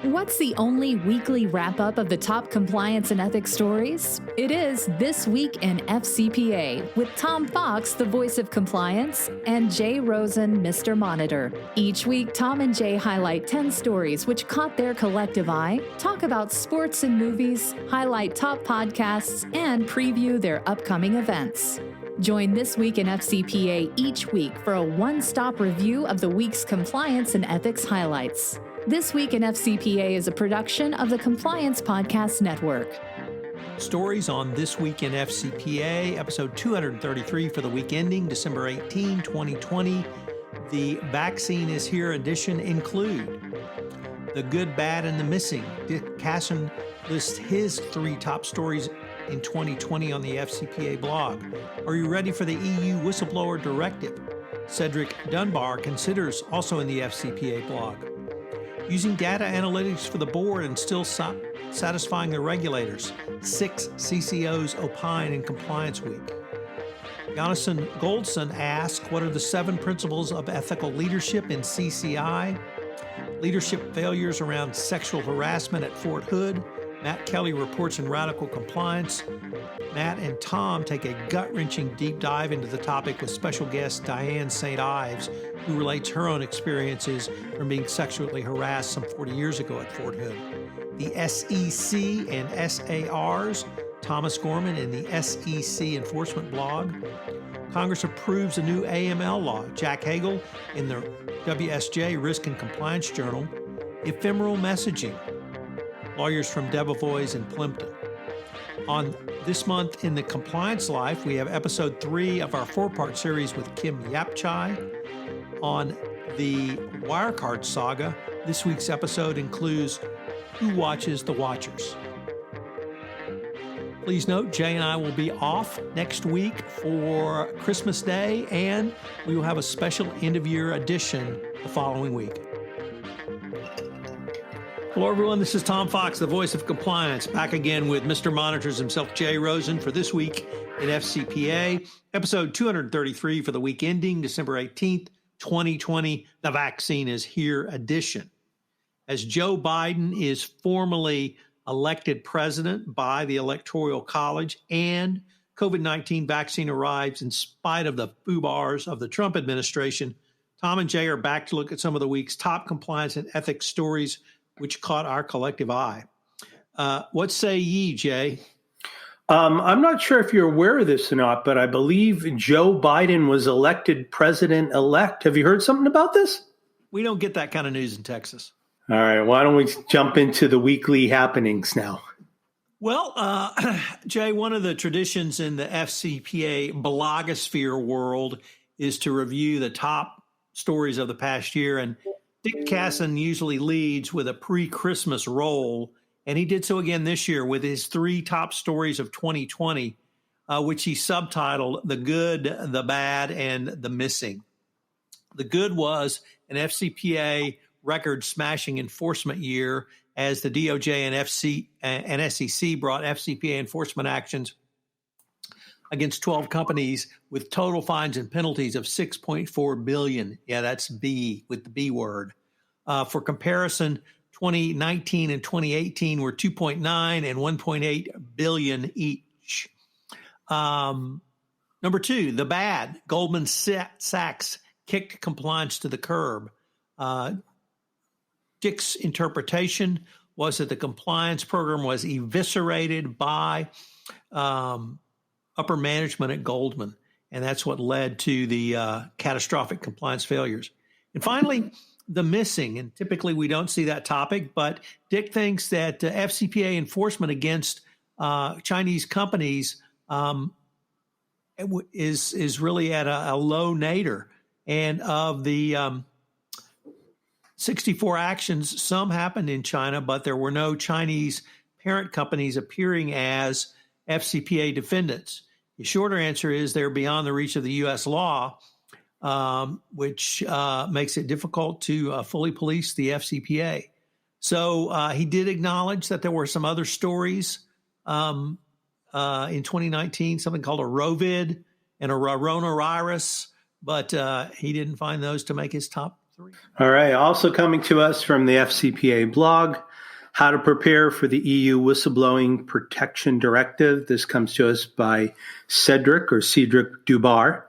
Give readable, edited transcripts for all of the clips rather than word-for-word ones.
What's the only weekly wrap-up of the top compliance and ethics stories? It is This Week in FCPA with Tom Fox, the voice of compliance, and Jay Rosen, Mr. Monitor. Each week, Tom and Jay highlight 10 stories which caught their collective eye, talk about sports and movies, highlight top podcasts, and preview their upcoming events. Join This Week in FCPA each week for a one-stop review of the week's compliance and ethics highlights. This Week in FCPA is a production of the Compliance Podcast Network. Stories on This Week in FCPA, episode 233 for the week ending December 18, 2020. The Vaccine is Here edition include The Good, Bad, and the Missing. Dick Casson lists his 3 top stories in 2020 on the FCPA blog. Are you ready for the EU Whistleblower Directive? Cedric Dunbar considers also in the FCPA blog. Using data analytics for the board and still satisfying the regulators. 6 CCOs opine in Compliance Week. Jonathan Goldson asks, what are the 7 principles of ethical leadership in CCI? Leadership failures around sexual harassment at Fort Hood. Matt Kelly reports in Radical Compliance. Matt and Tom take a gut-wrenching deep dive into the topic with special guest Diane St. Ives, who relates her own experiences from being sexually harassed some 40 years ago at Fort Hood. The SEC and SARS, Thomas Gorman in the SEC Enforcement blog. Congress approves a new AML law, Jack Hagel in the WSJ Risk and Compliance Journal. Ephemeral messaging, lawyers from Debevoise and Plimpton. On this month in the Compliance Life, we have episode 3 of our 4-part series with Kim Yapchai. On the Wirecard saga, this week's episode includes Who Watches the Watchers. Please note, Jay and I will be off next week for Christmas Day, and we will have a special end-of-year edition the following week. Hello, everyone. This is Tom Fox, the voice of compliance, back again with Mr. Monitors himself, Jay Rosen, for This Week in FCPA, episode 233 for the week ending December 18th, 2020, The Vaccine is Here edition. As Joe Biden is formally elected president by the Electoral College and COVID-19 vaccine arrives in spite of the FUBARs of the Trump administration, Tom and Jay are back to look at some of the week's top compliance and ethics stories which caught our collective eye. What say ye, Jay? I'm not sure if you're aware of this or not, but I believe Joe Biden was elected president-elect. Have you heard something about this? We don't get that kind of news in Texas. All right. Why don't we jump into the weekly happenings now? Well, Jay, one of the traditions in the FCPA blogosphere world is to review the top stories of the past year, and Dick Casson usually leads with a pre-Christmas roll, and he did so again this year with his 3 top stories of 2020, which he subtitled The Good, the Bad, and the Missing. The good was an FCPA record-smashing enforcement year as the DOJ and SEC brought FCPA enforcement actions against 12 companies with total fines and penalties of $6.4 billion. Yeah, that's B with the B word. For comparison, 2019 and 2018 were 2.9 and 1.8 billion each. Number 2, the bad. Goldman Sachs kicked compliance to the curb. Dick's interpretation was that the compliance program was eviscerated by upper management at Goldman, and that's what led to the catastrophic compliance failures. And finally, the missing, and typically we don't see that topic, but Dick thinks that FCPA enforcement against Chinese companies is really at a low nadir. And of the 64 actions, some happened in China, but there were no Chinese parent companies appearing as FCPA defendants. The shorter answer is they're beyond the reach of the U.S. law, which makes it difficult to fully police the FCPA. So he did acknowledge that there were some other stories in 2019, something called a Rovid and a Roronavirus, but he didn't find those to make his top 3. All right. Also coming to us from the FCPA blog, how to prepare for the EU Whistleblowing Protection Directive. This comes to us by Cedric Dubar.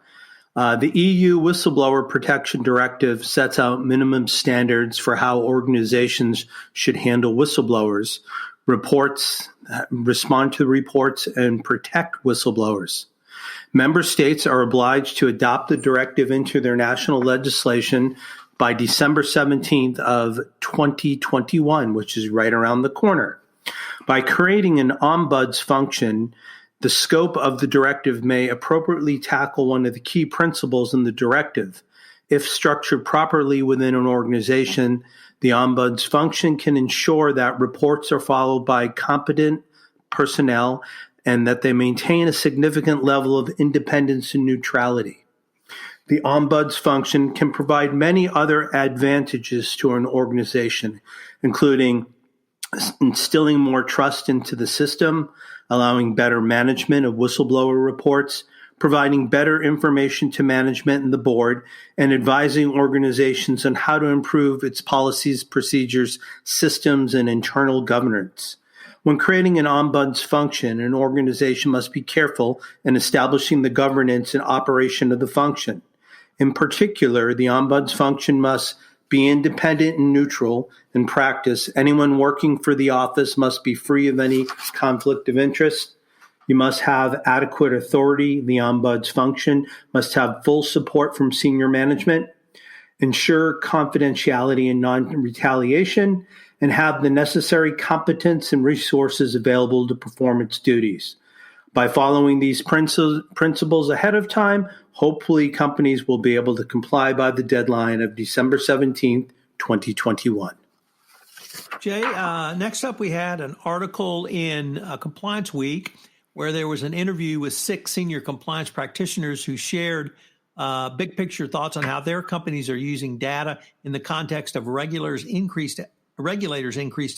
The EU Whistleblower Protection Directive sets out minimum standards for how organizations should handle whistleblowers, respond to reports, and protect whistleblowers. Member states are obliged to adopt the directive into their national legislation by December 17th of 2021, which is right around the corner. By creating an ombuds function, the scope of the directive may appropriately tackle one of the key principles in the directive. If structured properly within an organization, the ombuds function can ensure that reports are followed by competent personnel and that they maintain a significant level of independence and neutrality. The ombuds function can provide many other advantages to an organization, including instilling more trust into the system, allowing better management of whistleblower reports, providing better information to management and the board, and advising organizations on how to improve its policies, procedures, systems, and internal governance. When creating an ombuds function, an organization must be careful in establishing the governance and operation of the function. In particular, the ombuds function must be independent and neutral. In practice, anyone working for the office must be free of any conflict of interest. You must have adequate authority. The ombuds function must have full support from senior management, ensure confidentiality and non-retaliation, and have the necessary competence and resources available to perform its duties. By following these principles ahead of time, hopefully companies will be able to comply by the deadline of December 17th, 2021. Jay, next up we had an article in Compliance Week where there was an interview with 6 senior compliance practitioners who shared big picture thoughts on how their companies are using data in the context of regulators' increased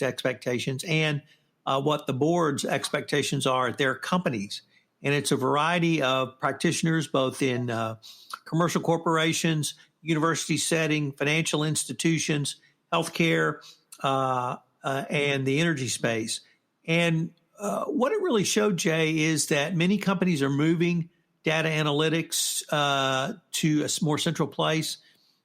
expectations and what the board's expectations are at their companies. And it's a variety of practitioners, both in commercial corporations, university setting, financial institutions, healthcare, and the energy space. And what it really showed, Jay, is that many companies are moving data analytics to a more central place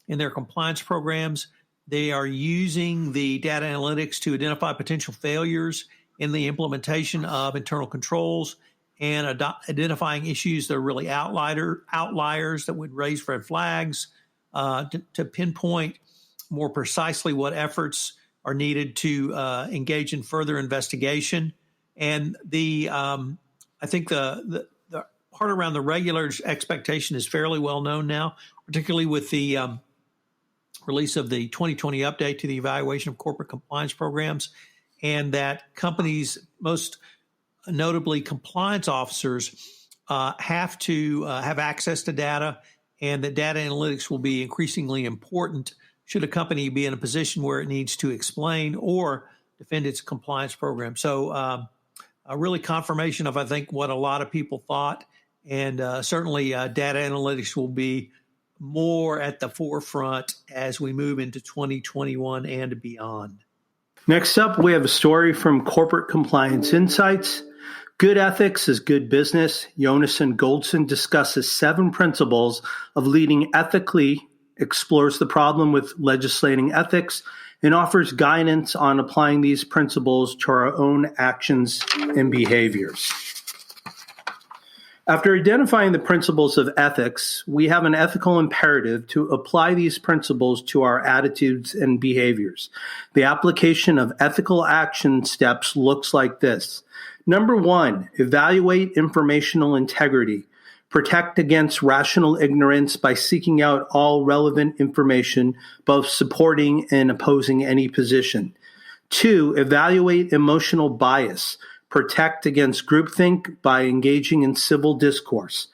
in their compliance programs. They are using the data analytics to identify potential failures in the implementation of internal controls and identifying issues that are really outliers that would raise red flags to pinpoint more precisely what efforts are needed to engage in further investigation. And I think the part around the regulator's expectation is fairly well known now, particularly with the release of the 2020 update to the evaluation of corporate compliance programs, and that companies, most notably compliance officers, have to have access to data, and that data analytics will be increasingly important should a company be in a position where it needs to explain or defend its compliance program. So a really confirmation of, I think, what a lot of people thought, and certainly data analytics will be more at the forefront as we move into 2021 and beyond. Next up, we have a story from Corporate Compliance Insights. Good ethics is good business. Jonas and Goldson discusses 7 principles of leading ethically, explores the problem with legislating ethics, and offers guidance on applying these principles to our own actions and behaviors. After identifying the principles of ethics, we have an ethical imperative to apply these principles to our attitudes and behaviors. The application of ethical action steps looks like this. Number 1, evaluate informational integrity. Protect against rational ignorance by seeking out all relevant information, both supporting and opposing any position. 2, evaluate emotional bias. Protect against groupthink by engaging in civil discourse.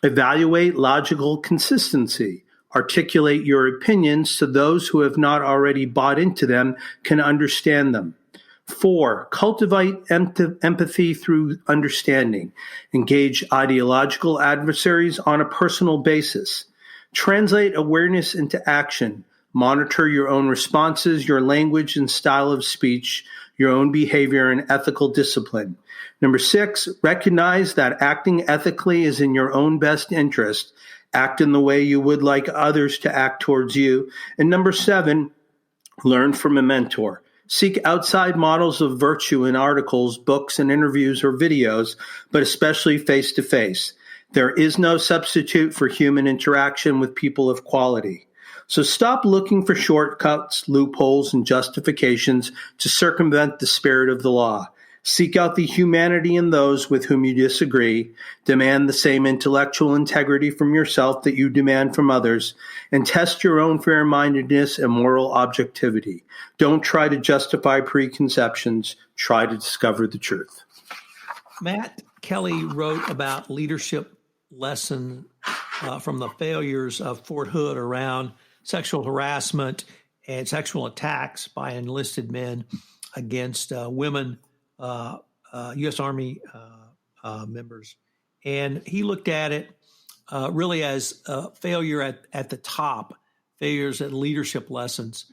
Evaluate logical consistency. Articulate your opinions so those who have not already bought into them can understand them. 4, cultivate empathy through understanding. Engage ideological adversaries on a personal basis. Translate awareness into action. Monitor your own responses, your language and style of speech, your own behavior and ethical discipline. Number 6, recognize that acting ethically is in your own best interest. Act in the way you would like others to act towards you. And number 7, learn from a mentor. Seek outside models of virtue in articles, books, and interviews or videos, but especially face-to-face. There is no substitute for human interaction with people of quality. So stop looking for shortcuts, loopholes, and justifications to circumvent the spirit of the law. Seek out the humanity in those with whom you disagree. Demand the same intellectual integrity from yourself that you demand from others, and test your own fair-mindedness and moral objectivity. Don't try to justify preconceptions. Try to discover the truth. Matt Kelly wrote about leadership lesson from the failures of Fort Hood around sexual harassment and sexual attacks by enlisted men against women, U.S. Army members. And he looked at it really as a failure at the top, failures at leadership lessons,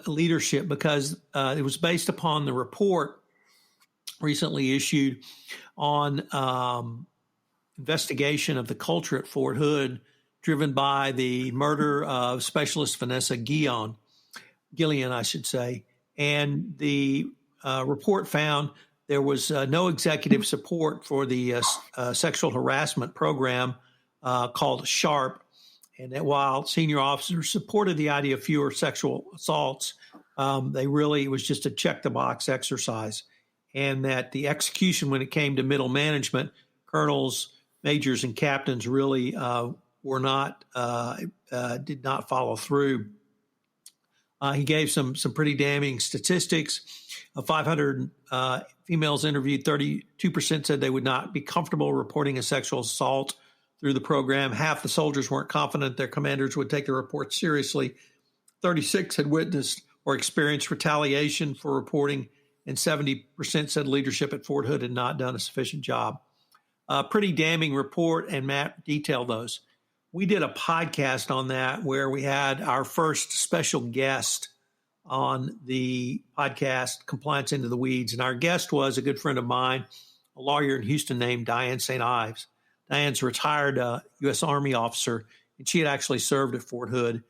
leadership, because it was based upon the report recently issued on investigation of the culture at Fort Hood, driven by the murder of Specialist Vanessa Gillian, and the report found there was no executive support for the sexual harassment program called SHARP, and that while senior officers supported the idea of fewer sexual assaults, it was just a check-the-box exercise, and that the execution when it came to middle management, colonels, majors, and captains really did not follow through. He gave some pretty damning statistics. Of 500 females interviewed, 32% said they would not be comfortable reporting a sexual assault through the program. Half the soldiers weren't confident their commanders would take the report seriously. 36 had witnessed or experienced retaliation for reporting, and 70% said leadership at Fort Hood had not done a sufficient job. Pretty damning report, and Matt detailed those. We did a podcast on that where we had our first special guest on the podcast, Compliance Into the Weeds. And our guest was a good friend of mine, a lawyer in Houston named Diane St. Ives. Diane's a retired U.S. Army officer, and she had actually served at Fort Hood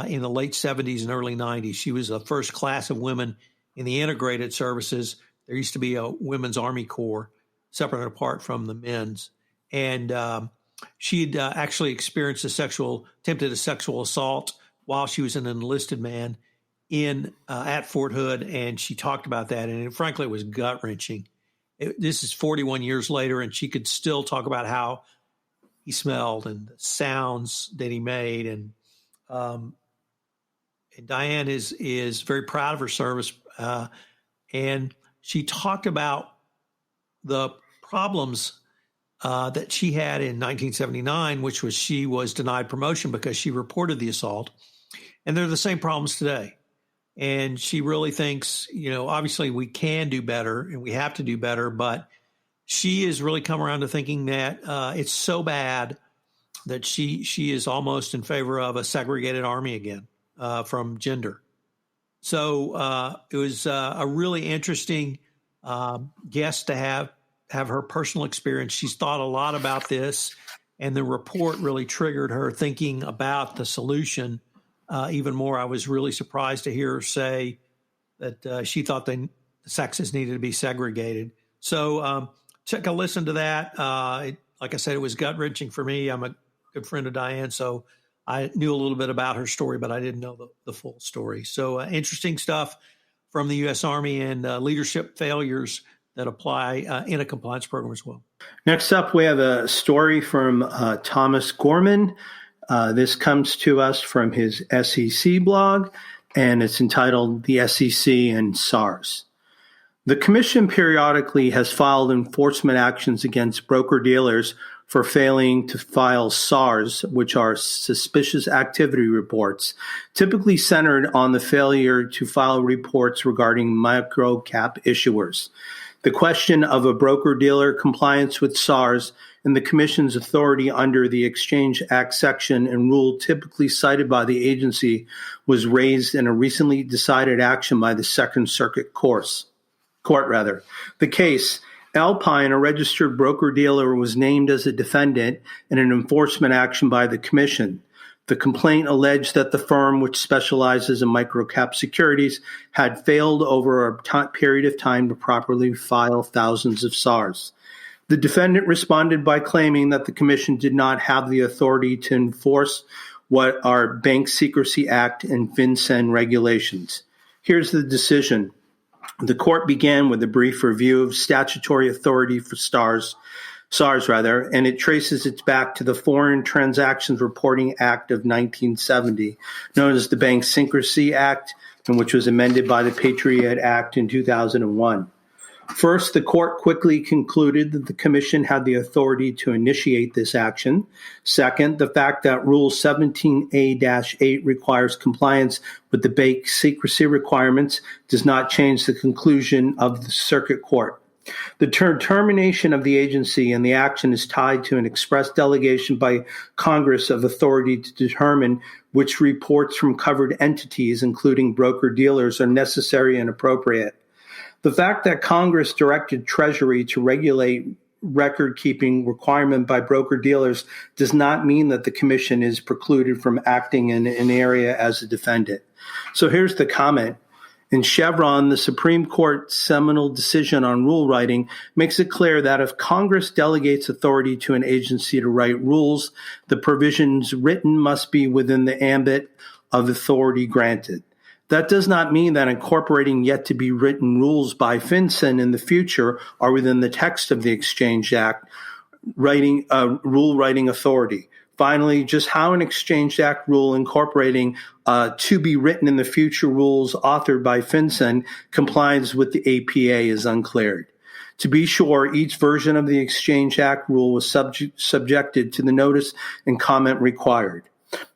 in the late 70s and early 90s. She was the first class of women in the integrated services. There used to be a women's Army Corps, separate and apart from the men's. And she'd actually experienced attempted a sexual assault while she was an enlisted man at Fort Hood, and she talked about that. And frankly, it was gut-wrenching. This is 41 years later, and she could still talk about how he smelled and the sounds that he made. And Diane is very proud of her service, and she talked about the problems that she had in 1979, which was she was denied promotion because she reported the assault. And they're the same problems today. And she really thinks, obviously we can do better and we have to do better, but she has really come around to thinking that it's so bad that she is almost in favor of a segregated Army again from gender. So it was a really interesting guest to have her personal experience. She's thought a lot about this, and the report really triggered her thinking about the solution even more. I was really surprised to hear her say that she thought the sexes needed to be segregated. So take a listen to that. Like I said, it was gut-wrenching for me. I'm a good friend of Diane, so I knew a little bit about her story, but I didn't know the full story. So interesting stuff from the U.S. Army and leadership failures that apply in a compliance program as well. Next up, we have a story from Thomas Gorman. This comes to us from his SEC blog, and it's entitled The SEC and Sars. The Commission periodically has filed enforcement actions against broker-dealers for failing to file SARs, which are suspicious activity reports, typically centered on the failure to file reports regarding micro-cap issuers. The question of a broker-dealer compliance with SARs and the Commission's authority under the Exchange Act section and rule typically cited by the agency was raised in a recently decided action by the Second Circuit Court. The case, Alpine, a registered broker-dealer, was named as a defendant in an enforcement action by the Commission. The complaint alleged that the firm, which specializes in microcap securities, had failed over a period of time to properly file thousands of SARs. The defendant responded by claiming that the Commission did not have the authority to enforce what are Bank Secrecy Act and FinCEN regulations. Here's the decision. The court began with a brief review of statutory authority for SARs, and it traces its back to the Foreign Transactions Reporting Act of 1970, known as the Bank Secrecy Act, and which was amended by the Patriot Act in 2001. First, the court quickly concluded that the Commission had the authority to initiate this action. Second, the fact that Rule 17A-8 requires compliance with the bank secrecy requirements does not change the conclusion of the Circuit Court. The determination of the agency and the action is tied to an express delegation by Congress of authority to determine which reports from covered entities, including broker-dealers, are necessary and appropriate. The fact that Congress directed Treasury to regulate record-keeping requirement by broker-dealers does not mean that the Commission is precluded from acting in an area as a defendant. So here's the comment. In Chevron, the Supreme Court's seminal decision on rule writing makes it clear that if Congress delegates authority to an agency to write rules, the provisions written must be within the ambit of authority granted. That does not mean that incorporating yet-to-be-written rules by FinCEN in the future are within the text of the Exchange Act rule writing authority. Finally, just how an Exchange Act rule incorporating to be written in the future rules authored by FinCEN complies with the APA is unclear. To be sure, each version of the Exchange Act rule was subjected to the notice and comment required.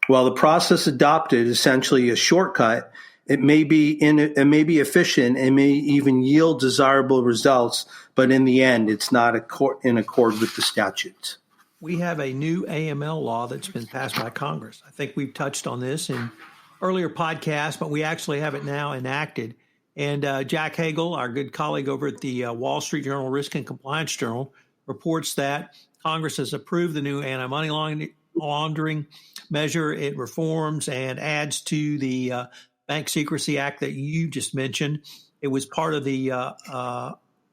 While the process adopted essentially a shortcut, it may be efficient and may even yield desirable results, but in the end, it's not in accord with the statutes. We have a new AML law that's been passed by Congress. I think we've touched on this in earlier podcasts, but we actually have it now enacted. And Jack Hagel, our good colleague over at the Wall Street Journal Risk and Compliance Journal, reports that Congress has approved the new anti-money laundering measure. It reforms and adds to the Bank Secrecy Act that you just mentioned. It was part of the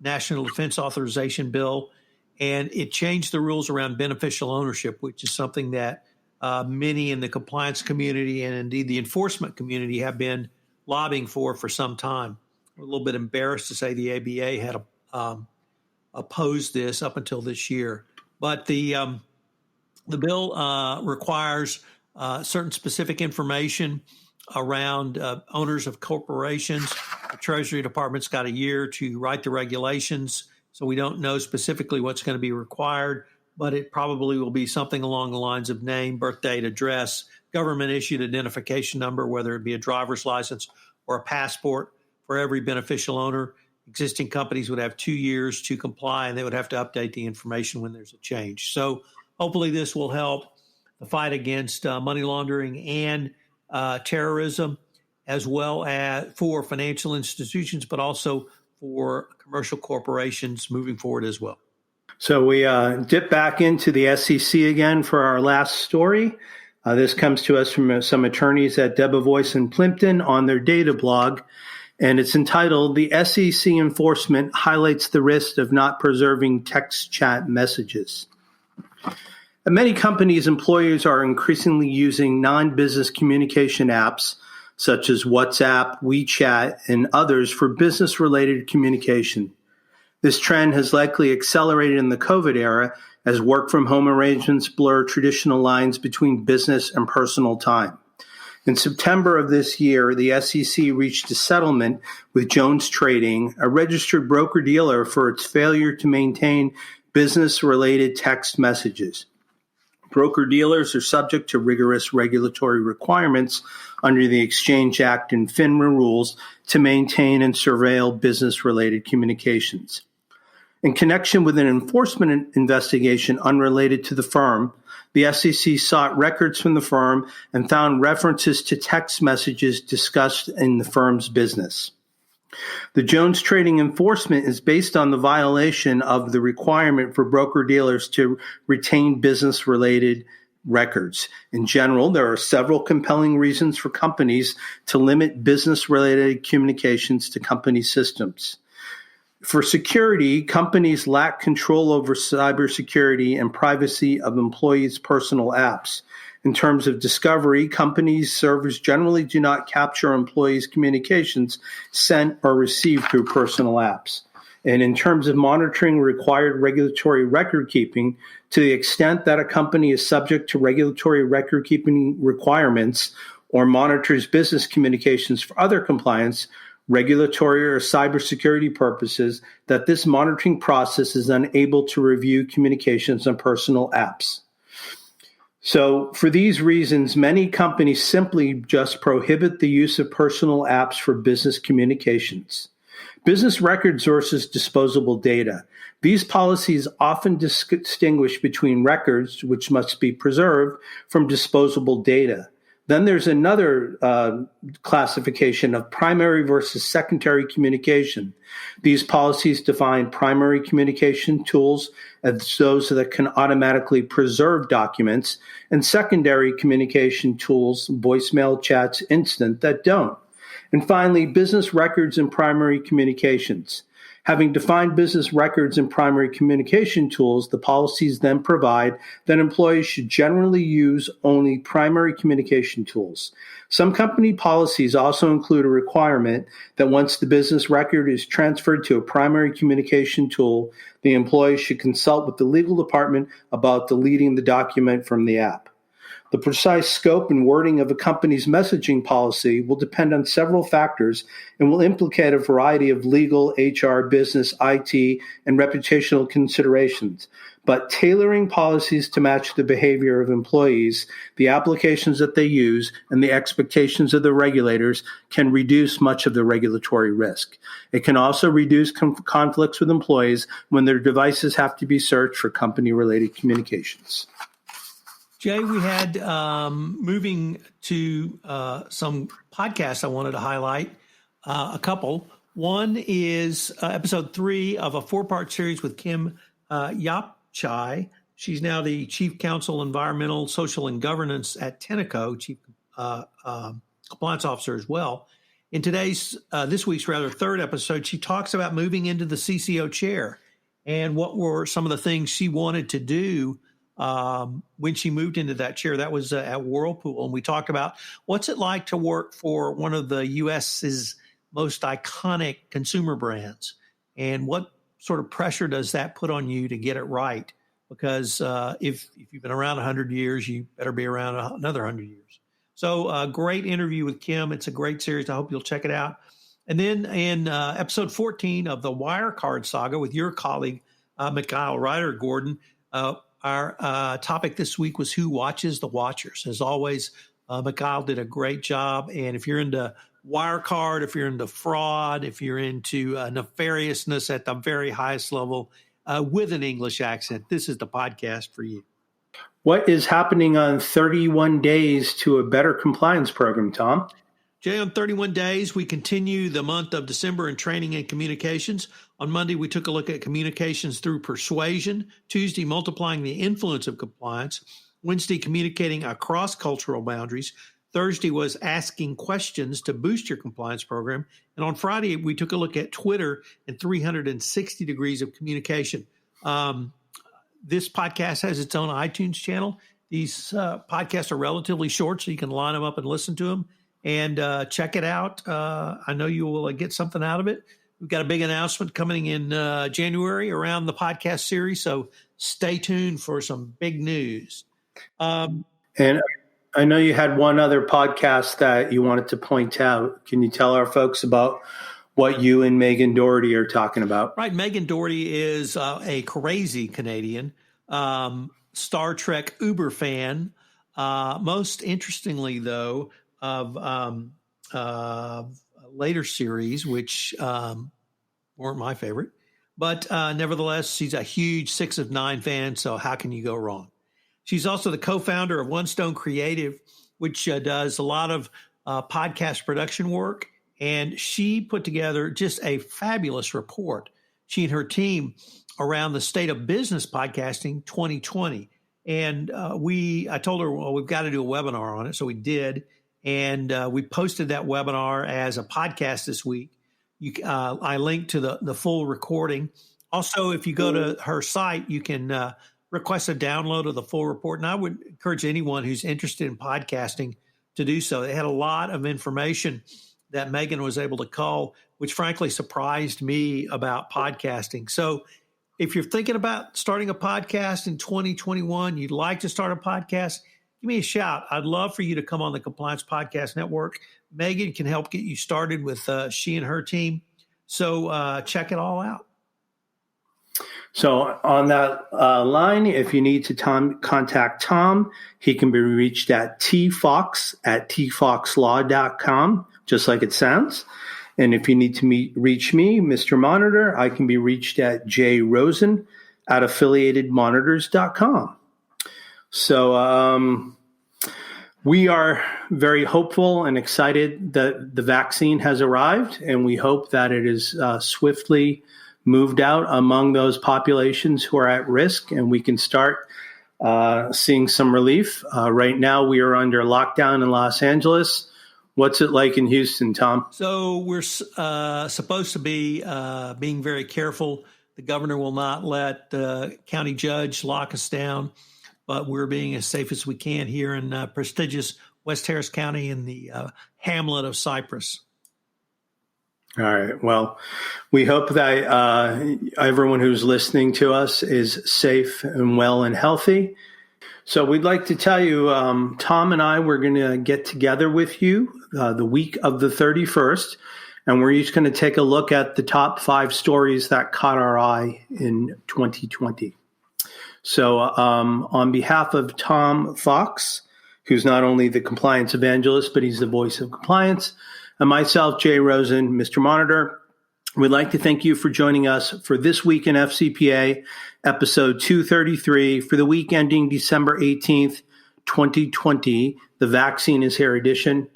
National Defense Authorization Bill, and it changed the rules around beneficial ownership, which is something that many in the compliance community and indeed the enforcement community have been lobbying for some time. We're a little bit embarrassed to say the ABA had opposed this up until this year. But the bill requires certain specific information around owners of corporations. The Treasury Department's got a year to write the regulations, so we don't know specifically what's going to be required, but it probably will be something along the lines of name, birth date, address, government-issued identification number, whether it be a driver's license or a passport for every beneficial owner. Existing companies would have 2 years to comply, and they would have to update the information when there's a change. So hopefully this will help the fight against money laundering and terrorism, as well as for financial institutions, but also for commercial corporations moving forward as well. So we dip back into the SEC again for our last story. This comes to us from some attorneys at Debevoise and Plimpton on their data blog, and it's entitled, "The SEC Enforcement Highlights the Risk of Not Preserving Text Chat Messages." At many companies, employees are increasingly using non-business communication apps such as WhatsApp, WeChat, and others for business-related communication. This trend has likely accelerated in the COVID era as work-from-home arrangements blur traditional lines between business and personal time. In September of this year, the SEC reached a settlement with Jones Trading, a registered broker-dealer, for its failure to maintain business-related text messages. Broker-dealers are subject to rigorous regulatory requirements under the Exchange Act and FINRA rules to maintain and surveil business-related communications. In connection with an enforcement investigation unrelated to the firm, the SEC sought records from the firm and found references to text messages discussed in the firm's business. The Jones Trading enforcement is based on the violation of the requirement for broker-dealers to retain business-related records. In general, there are several compelling reasons for companies to limit business-related communications to company systems. For security, companies lack control over cybersecurity and privacy of employees' personal apps. In terms of discovery, companies' servers generally do not capture employees' communications sent or received through personal apps. And in terms of monitoring required regulatory record keeping, to the extent that a company is subject to regulatory record keeping requirements or monitors business communications for other compliance, regulatory or cybersecurity purposes, that this monitoring process is unable to review communications on personal apps. So for these reasons, many companies simply just prohibit the use of personal apps for business communications. Business records versus disposable data. These policies often distinguish between records, which must be preserved, from disposable data. Then there's another classification of primary versus secondary communication. These policies define primary communication tools as those that can automatically preserve documents, and secondary communication tools, voicemail, chats, instant, that don't. And finally, business records and primary communications. Having defined business records and primary communication tools, the policies then provide that employees should generally use only primary communication tools. Some company policies also include a requirement that once the business record is transferred to a primary communication tool, the employee should consult with the legal department about deleting the document from the app. The precise scope and wording of a company's messaging policy will depend on several factors and will implicate a variety of legal, HR, business, IT, and reputational considerations. But tailoring policies to match the behavior of employees, the applications that they use, and the expectations of the regulators can reduce much of the regulatory risk. It can also reduce conflicts with employees when their devices have to be searched for company-related communications. Jay, we had, moving to some podcasts I wanted to highlight, a couple. One is episode 3 of a 4-part series with Kim Yapchai. She's now the Chief Counsel, Environmental, Social, and Governance at Tenneco, Chief Compliance Officer as well. In today's, this week's third episode, she talks about moving into the CCO chair and what were some of the things she wanted to do when she moved into that chair. That was at Whirlpool. And we talked about what's it like to work for one of the U.S.'s most iconic consumer brands, and what sort of pressure does that put on you to get it right? Because if you've been around 100 years, you better be around another 100 years. So a great interview with Kim. It's a great series. I hope you'll check it out. And then in episode 14 of the Wirecard saga with your colleague, Mikhail Ryder Gordon, our topic this week was who watches the watchers. As always, Mikhail did a great job. And if you're into Wirecard, if you're into fraud, if you're into nefariousness at the very highest level with an English accent, this is the podcast for you. What is happening on 31 Days to a Better Compliance Program, Tom? Jay, on 31 Days, we continue the month of December in training and communications. On Monday, we took a look at communications through persuasion. Tuesday, multiplying the influence of compliance. Wednesday, communicating across cultural boundaries. Thursday was asking questions to boost your compliance program. And on Friday, we took a look at Twitter and 360 degrees of communication. This podcast has its own iTunes channel. These podcasts are relatively short, so you can line them up and listen to them. And check it out. I know you will get something out of it. We've got a big announcement coming in January around the podcast series, so stay tuned for some big news. And I know you had one other podcast that you wanted to point out. Can you tell our folks about what you and Megan Doherty are talking about? Right. Megan Doherty is a crazy Canadian, Star Trek uber fan. Most interestingly, though, of later series, which weren't my favorite. But nevertheless, she's a huge 6 of 9 fan, so how can you go wrong? She's also the co-founder of One Stone Creative, which does a lot of podcast production work. And she put together just a fabulous report, she and her team, around the state of business podcasting 2020. And I told her, well, we've got to do a webinar on it. So we did. And we posted that webinar as a podcast this week. I linked to the full recording. Also, if you go to her site, you can request a download of the full report. And I would encourage anyone who's interested in podcasting to do so. They had a lot of information that Megan was able to cull, which frankly surprised me about podcasting. So if you're thinking about starting a podcast in 2021, you'd like to start a podcast, give me a shout. I'd love for you to come on the Compliance Podcast Network. Megan can help get you started with she and her team. So check it all out. So on that line, if you need to contact Tom, he can be reached at tfox@tfoxlaw.com, just like it sounds. And if you need to reach me, Mr. Monitor, I can be reached at jrosen@affiliatedmonitors.com. So we are very hopeful and excited that the vaccine has arrived, and we hope that it is swiftly moved out among those populations who are at risk, and we can start seeing some relief. Right now, we are under lockdown in Los Angeles. What's it like in Houston, Tom? So we're supposed to be being very careful. The governor will not let the county judge lock us down, but we're being as safe as we can here in prestigious West Harris County in the hamlet of Cypress. All right. Well, we hope that everyone who's listening to us is safe and well and healthy. So we'd like to tell you, Tom and I, we're going to get together with you the week of the 31st, and we're each going to take a look at the top 5 stories that caught our eye in 2020. So on behalf of Tom Fox, who's not only the compliance evangelist, but he's the voice of compliance, and myself, Jay Rosen, Mr. Monitor, we'd like to thank you for joining us for This Week in FCPA, episode 233, for the week ending December 18th, 2020, the Vaccine is Here edition.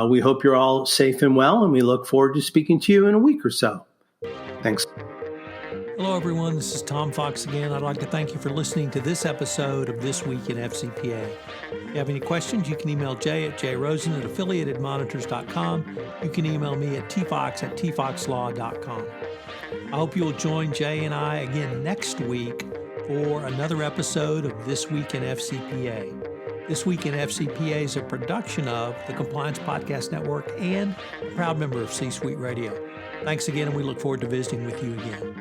We hope you're all safe and well, and we look forward to speaking to you in a week or so. Thanks. Hello, everyone. This is Tom Fox again. I'd like to thank you for listening to this episode of This Week in FCPA. If you have any questions, you can email Jay at jrosen@affiliatedmonitors.com. You can email me at tfox@tfoxlaw.com. I hope you'll join Jay and I again next week for another episode of This Week in FCPA. This Week in FCPA is a production of the Compliance Podcast Network and a proud member of C-Suite Radio. Thanks again, and we look forward to visiting with you again.